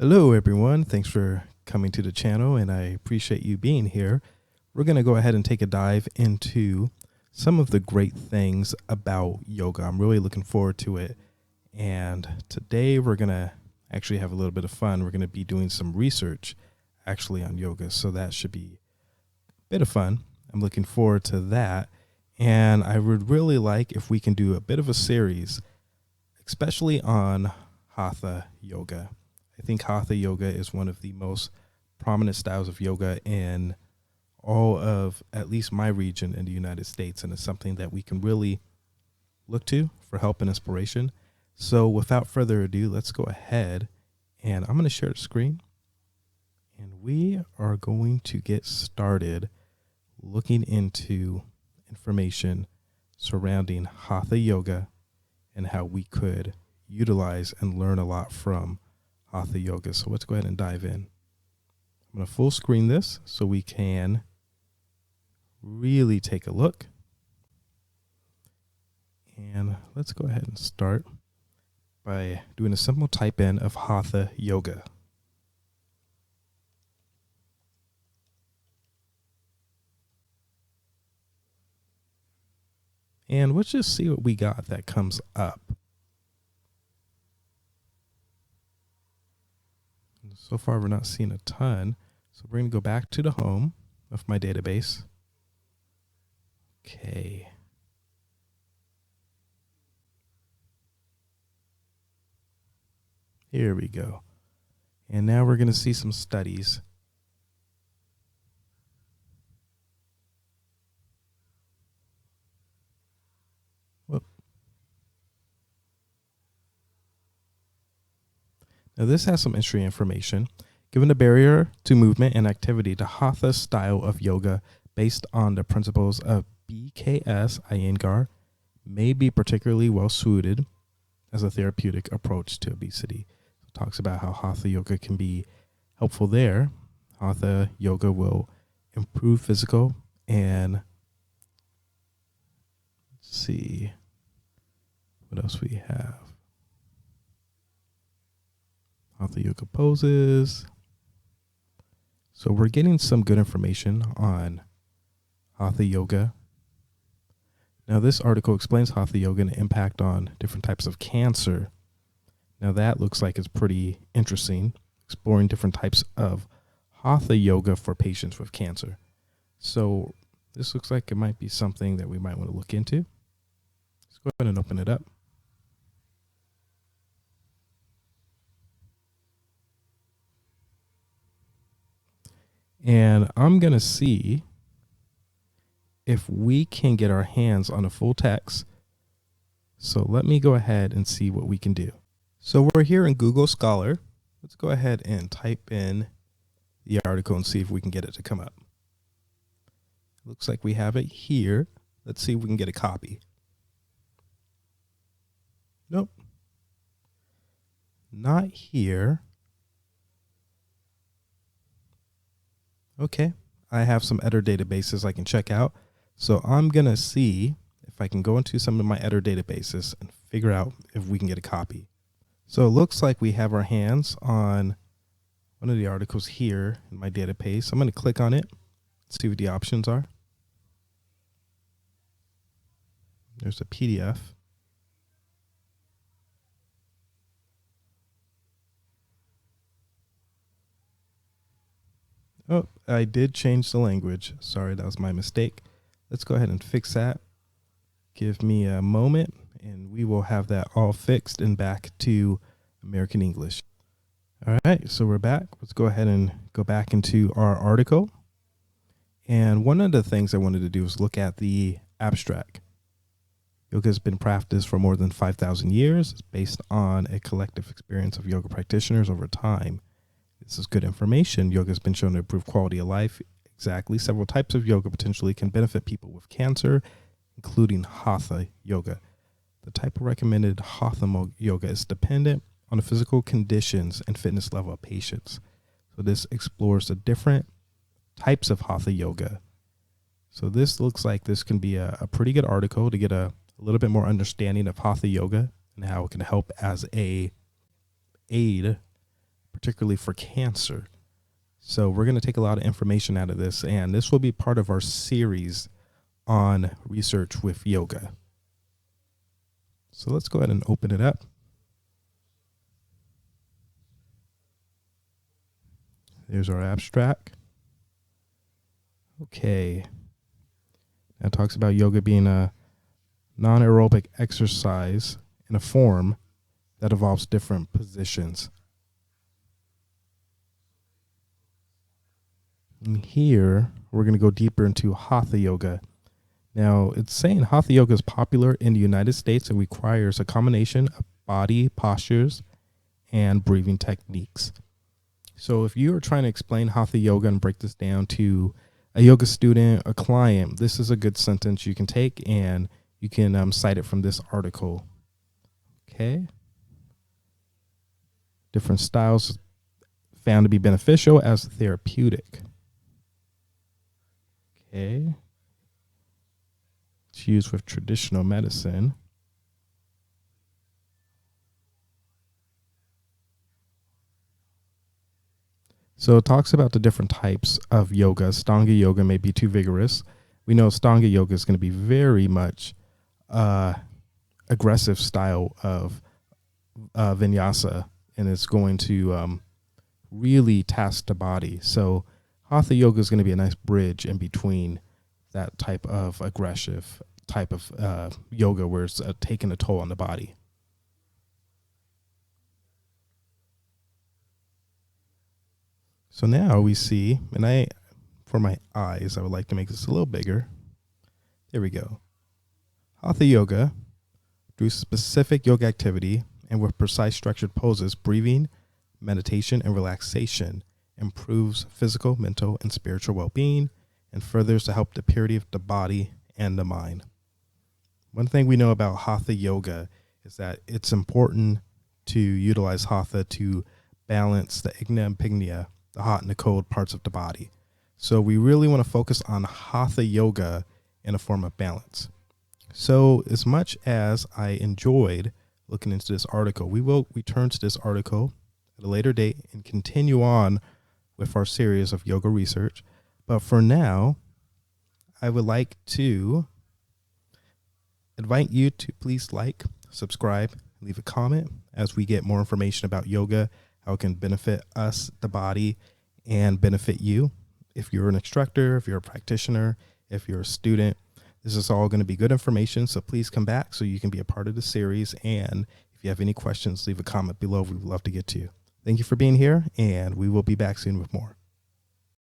Hello, everyone. Thanks for coming to the channel, and I appreciate you being here. We're going to go ahead and take a dive into some of the great things about yoga. I'm really looking forward to it. And today we're going to actually have a little bit of fun. We're going to be doing some research actually on yoga, so that should be a bit of fun. I'm looking forward to that. And I would really like if we can do a bit of a series, especially on Hatha yoga. I think Hatha yoga is one of the most prominent styles of yoga in all of at least my region in the United States, and it's something that we can really look to for help and inspiration. So without further ado, let's go ahead and I'm going to share the screen, and we are going to get started looking into information surrounding Hatha yoga and how we could utilize and learn a lot from Hatha yoga. So let's go ahead and dive in. I'm going to full screen this so we can really take a look. And let's go ahead and start by doing a simple type in of Hatha yoga. And let's just see what we got that comes up. So far, we're not seeing a ton. So we're going to go back to the home of my database. Okay. Here we go. And now we're going to see some studies. Whoop. Now this has some interesting information. Given a barrier to movement and activity, the Hatha style of yoga based on the principles of BKS Iyengar may be particularly well suited as a therapeutic approach to obesity. It talks about how Hatha yoga can be helpful there. Hatha yoga will improve physical and let's see what else we have. Hatha yoga poses. So we're getting some good information on Hatha yoga. Now this article explains Hatha yoga and the impact on different types of cancer. Now that looks like it's pretty interesting, exploring different types of Hatha yoga for patients with cancer. So this looks like it might be something that we might want to look into. Let's go ahead and open it up. And I'm going to see if we can get our hands on a full text. So let me go ahead and see what we can do. So we're here in Google Scholar. Let's go ahead and type in the article and see if we can get it to come up. Looks like we have it here. Let's see if we can get a copy. Nope. Not here. Okay, I have some editor databases I can check out. So I'm going to see if I can go into some of my editor databases and figure out if we can get a copy. So it looks like we have our hands on one of the articles here in my database. I'm going to click on it, see what the options are. There's a PDF. Oh, I did change the language. Sorry, that was my mistake. Let's go ahead and fix that. Give me a moment and we will have that all fixed and back to American English. All right, so we're back. Let's go ahead and go back into our article. And one of the things I wanted to do is look at the abstract. Yoga has been practiced for more than 5,000 years. It's based on a collective experience of yoga practitioners over time. This is good information. Yoga has been shown to improve quality of life. Exactly. Several types of yoga potentially can benefit people with cancer, including Hatha yoga. The type of recommended Hatha yoga is dependent on the physical conditions and fitness level of patients. So this explores the different types of Hatha yoga. So this looks like this can be a pretty good article to get a little bit more understanding of Hatha yoga and how it can help as a aid particularly for cancer. So we're going to take a lot of information out of this, and this will be part of our series on research with yoga. So let's go ahead and open it up. There's our abstract. Okay. Now it talks about yoga being a non-aerobic exercise in a form that involves different positions. And here, we're going to go deeper into Hatha yoga. Now, it's saying Hatha yoga is popular in the United States and requires a combination of body postures and breathing techniques. So if you are trying to explain Hatha yoga and break this down to a yoga student, a client, this is a good sentence you can take, and you can cite it from this article. Okay. Different styles found to be beneficial as therapeutic. Okay. It's used with traditional medicine. So it talks about the different types of yoga. Stanga yoga may be too vigorous. We know Stanga yoga is going to be very much aggressive style of vinyasa, and it's going to really task the body. So Hatha yoga is going to be a nice bridge in between that type of aggressive type of yoga where it's taking a toll on the body. So now we see, and for my eyes, I would like to make this a little bigger. There we go. Hatha yoga, through specific yoga activity and with precise structured poses, breathing, meditation, and relaxation, improves physical, mental, and spiritual well-being, and furthers to help the purity of the body and the mind. One thing we know about Hatha yoga is that it's important to utilize Hatha to balance the Igna and Pigna, the hot and the cold parts of the body. So we really want to focus on Hatha yoga in a form of balance. So as much as I enjoyed looking into this article, we will return to this article at a later date and continue on with our series of yoga research. But for now, I would like to invite you to please like, subscribe, leave a comment as we get more information about yoga, how it can benefit us, the body, and benefit you. If you're an instructor, if you're a practitioner, if you're a student, this is all going to be good information. So please come back so you can be a part of the series. And if you have any questions, leave a comment below. We would love to get to you. Thank you for being here, and we will be back soon with more.